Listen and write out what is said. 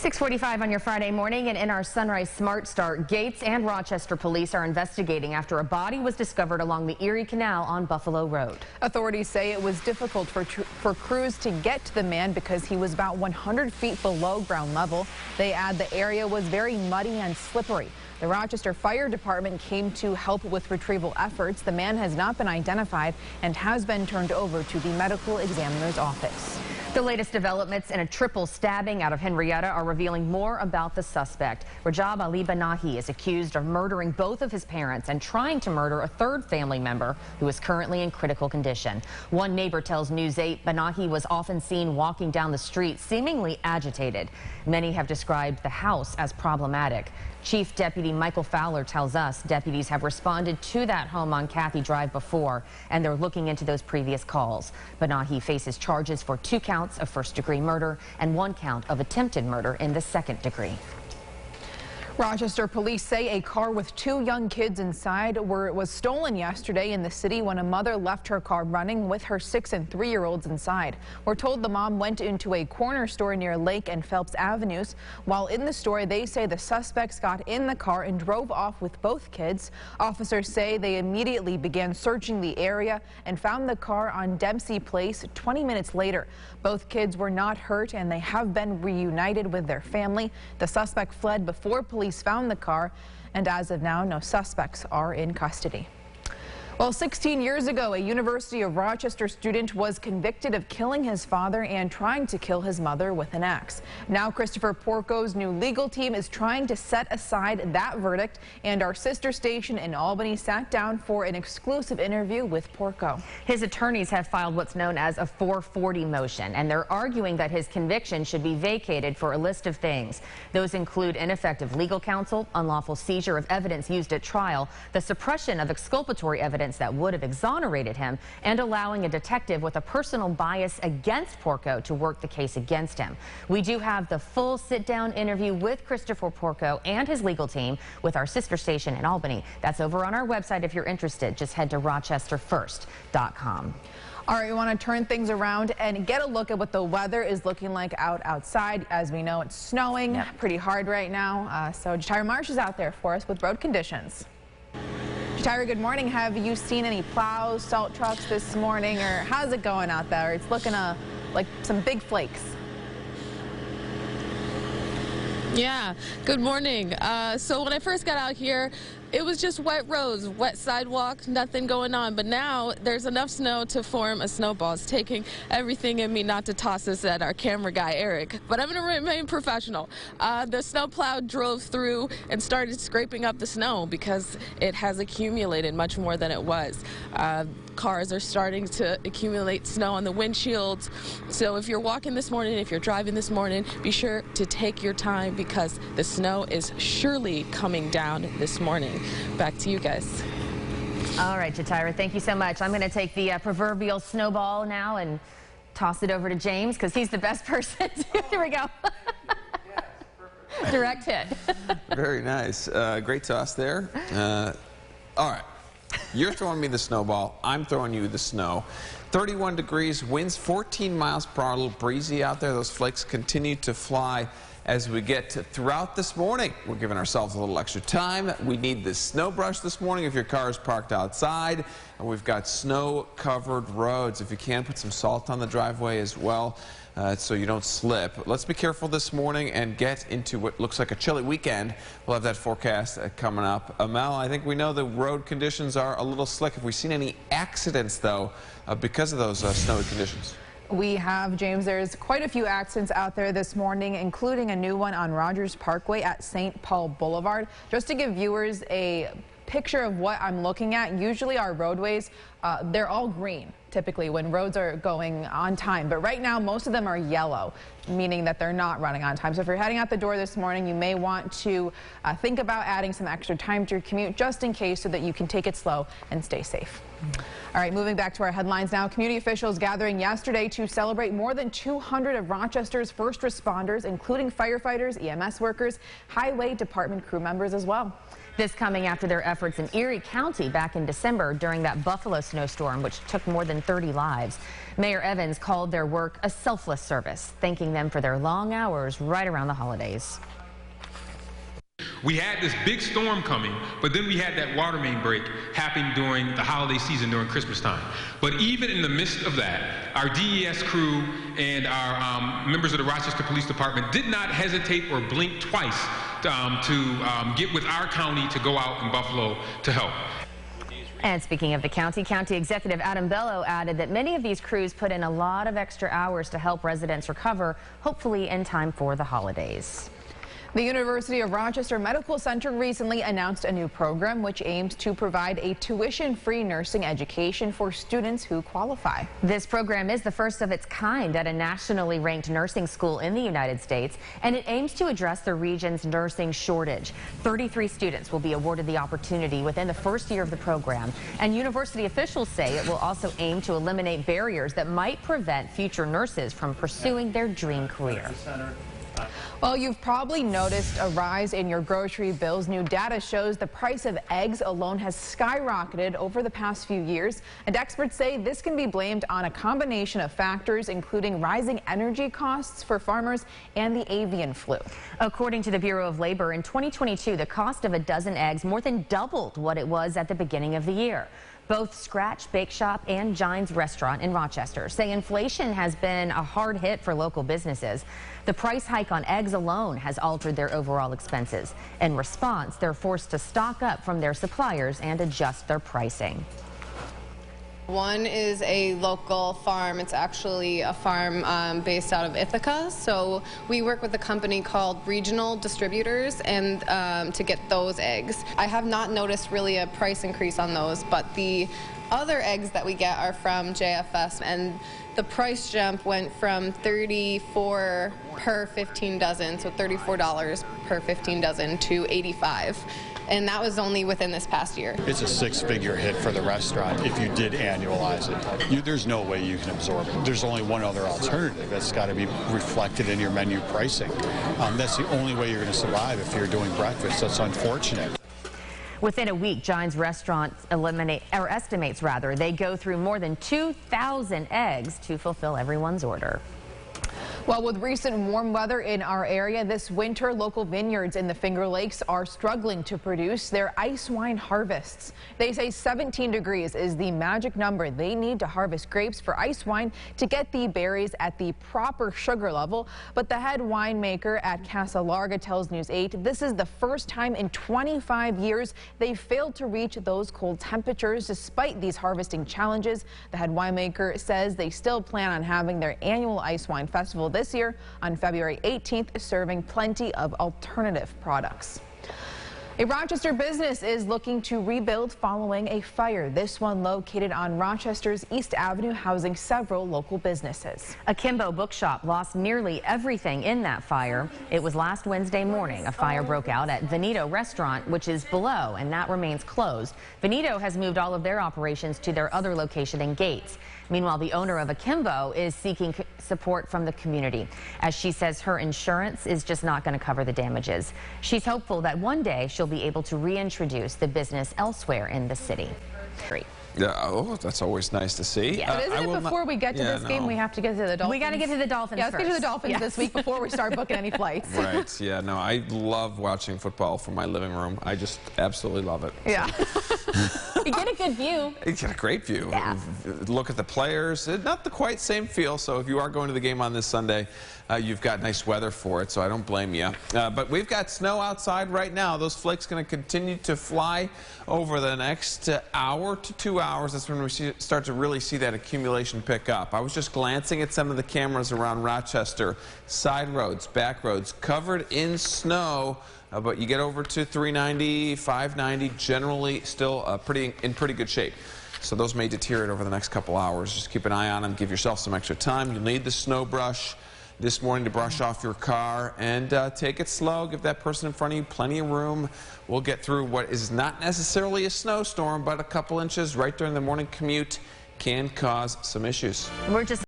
6:45 on your Friday morning, and in our Sunrise Smart Start, Gates and Rochester police are investigating after a body was discovered along the Erie Canal on Buffalo Road. Authorities say it was difficult for crews to get to the man because he was about 100 feet below ground level. They add the area was very muddy and slippery. The Rochester Fire Department came to help with retrieval efforts. The man has not been identified and has been turned over to the medical examiner's office. The latest developments in a triple stabbing out of Henrietta are revealing more about the suspect. Rajab Ali Banahi is accused of murdering both of his parents and trying to murder a third family member who is currently in critical condition. One neighbor tells News 8 Banahi was often seen walking down the street seemingly agitated. Many have described the house as problematic. Chief Deputy Michael Fowler tells us deputies have responded to that home on Cathy Drive before, and they're looking into those previous calls. Banahi faces charges for 2 counts of first-degree murder and 1 count of attempted murder in the second degree. Rochester police say a car with 2 young kids inside was stolen yesterday in the city when a mother left her car running with her 6- and 3-year-olds inside. We're told the mom went into a corner store near Lake and Phelps Avenues. While in the store, they say the suspects got in the car and drove off with both kids. Officers say they immediately began searching the area and found the car on Dempsey Place 20 minutes later. Both kids were not hurt and they have been reunited with their family. The suspect fled before police found the car, and as of now, no suspects are in custody. Well, 16 years ago, a University of Rochester student was convicted of killing his father and trying to kill his mother with an axe. Now, Christopher Porco's new legal team is trying to set aside that verdict, and our sister station in Albany sat down for an exclusive interview with Porco. His attorneys have filed what's known as a 440 motion, and they're arguing that his conviction should be vacated for a list of things. Those include ineffective legal counsel, unlawful seizure of evidence used at trial, the suppression of exculpatory evidence that would have exonerated him, and allowing a detective with a personal bias against Porco to work the case against him. We do have the full sit-down interview with Christopher Porco and his legal team with our sister station in Albany. That's over on our website if you're interested. Just head to rochesterfirst.com. All right, we want to turn things around and get a look at what the weather is looking like outside. As we know, it's snowing pretty hard right now. So Jatira Marsh is out there for us with road conditions. Jatira, good morning. Have you seen any plows, salt trucks this morning, or how's it going out there? It's looking like some big flakes. Yeah, good morning. So when I first got out here, it was just wet roads, wet sidewalk, nothing going on. But now there's enough snow to form a snowball. It's taking everything in me not to toss this at our camera guy, Eric. But I'm going to remain professional. The snowplow drove through and started scraping up the snow because it has accumulated much more than it was. Cars are starting to accumulate snow on the windshields. So if you're walking this morning, if you're driving this morning, be sure to take your time because the snow is surely coming down this morning. Back to you guys. All right, Jatira, thank you so much. I'm going to take the proverbial snowball now and toss it over to James because he's the best person. Here we go. Direct hit. Very nice. Great toss there. All right. You're throwing me the snowball. I'm throwing you the snow. 31 degrees, winds 14 miles per hour, a little breezy out there. Those flakes continue to fly as we get throughout this morning. We're giving ourselves a little extra time. We need the snow brush this morning if your car is parked outside. And we've got snow-covered roads. If you can, put some salt on the driveway as well so you don't slip. Let's be careful this morning and get into what looks like a chilly weekend. We'll have that forecast coming up. Mel, I think we know the road conditions are a little slick. Have we seen any accidents, though, because of those snowy conditions? We have, James, there's quite a few accidents out there this morning, including a new one on Rogers Parkway at St. Paul Boulevard. Just to give viewers a picture of what I'm looking at, usually our roadways, they're all green typically when roads are going on time, but right now most of them are yellow, meaning that they're not running on time. So if you're heading out the door this morning, you may want to think about adding some extra time to your commute just in case so that you can take it slow and stay safe. All right, moving back to our headlines now. Community officials gathering yesterday to celebrate more than 200 of Rochester's first responders, including firefighters, EMS workers, highway department crew members as well. This coming after their efforts in Erie County back in December during that Buffalo snowstorm, which took more than 30 lives. Mayor Evans called their work a selfless service, thanking thanking them for their long hours right around the holidays. We had this big storm coming, but then we had that water main break happening during the holiday season during Christmas time. But even in the midst of that, our DES crew and our members of the Rochester Police Department did not hesitate or blink twice to get with our county to go out in Buffalo to help. And speaking of the county executive Adam Bello added that many of these crews put in a lot of extra hours to help residents recover, hopefully in time for the holidays. The University of Rochester Medical Center recently announced a new program which aims to provide a tuition-free nursing education for students who qualify. This program is the first of its kind at a nationally ranked nursing school in the United States, and it aims to address the region's nursing shortage. 33 students will be awarded the opportunity within the first year of the program, and university officials say it will also aim to eliminate barriers that might prevent future nurses from pursuing their dream career. Well, you've probably noticed a rise in your grocery bills. New data shows the price of eggs alone has skyrocketed over the past few years, and experts say this can be blamed on a combination of factors, including rising energy costs for farmers and the avian flu. According to the Bureau of Labor, in 2022, the cost of a dozen eggs more than doubled what it was at the beginning of the year. Both Scratch Bake Shop and Gine's Restaurant in Rochester say inflation has been a hard hit for local businesses. The price hike on eggs alone has altered their overall expenses. In response, they're forced to stock up from their suppliers and adjust their pricing. One is a local farm. It's actually a farm based out of Ithaca. So we work with a company called Regional Distributors and to get those eggs. I have not noticed really a price increase on those, but the other eggs that we get are from JFS, and the price jump went from $34 per 15 dozen, so $34 per 15 dozen to $85. And that was only within this past year. It's a six-figure hit for the restaurant if you did annualize it. There's no way you can absorb it. There's only one other alternative that's got to be reflected in your menu pricing. That's the only way you're going to survive if you're doing breakfast. That's unfortunate. Within a week, Gine's Restaurant estimates they go through more than 2,000 eggs to fulfill everyone's order. Well, with recent warm weather in our area this winter, local vineyards in the Finger Lakes are struggling to produce their ice wine harvests. They say 17 degrees is the magic number they need to harvest grapes for ice wine to get the berries at the proper sugar level. But the head winemaker at Casa Larga tells News 8 this is the first time in 25 years they failed to reach those cold temperatures despite these harvesting challenges. The head winemaker says they still plan on having their annual ice wine festival this year on February 18th, serving plenty of alternative products. A Rochester business is looking to rebuild following a fire, this one located on Rochester's East Avenue, housing several local businesses. Akimbo Bookshop lost nearly everything in that fire. It was last Wednesday morning. A fire broke out at Veneto Restaurant, which is below, and that remains closed. Veneto has moved all of their operations to their other location in Gates. Meanwhile, the owner of Akimbo is seeking support from the community, as she says her insurance is just not going to cover the damages. She's hopeful that one day she'll be able to reintroduce the business elsewhere in the city. Yeah, oh, that's always nice to see. Yeah. But isn't it before we get to this game, we have to get to the Dolphins? We got to get to the Dolphins first. Let's get to the Dolphins yes. this week before we start booking any flights. Right, yeah, no, I love watching football from my living room. I just absolutely love it. Yeah. You get a good view. You get a great view. Yeah. Look at the players. Not the quite same feel, so if you are going to the game on this Sunday, you've got nice weather for it, so I don't blame you. But we've got snow outside right now. Those flakes going to continue to fly over the next hour to 2 hours. That's when we start to really see that accumulation pick up. I was just glancing at some of the cameras around Rochester. Side roads, back roads, covered in snow. But you get over to 390, 590, generally still in pretty good shape. So those may deteriorate over the next couple hours. Just keep an eye on them. Give yourself some extra time. You'll need the snow brush this morning to brush off your car, and take it slow. Give that person in front of you plenty of room. We'll get through what is not necessarily a snowstorm, but a couple inches right during the morning commute can cause some issues. We're just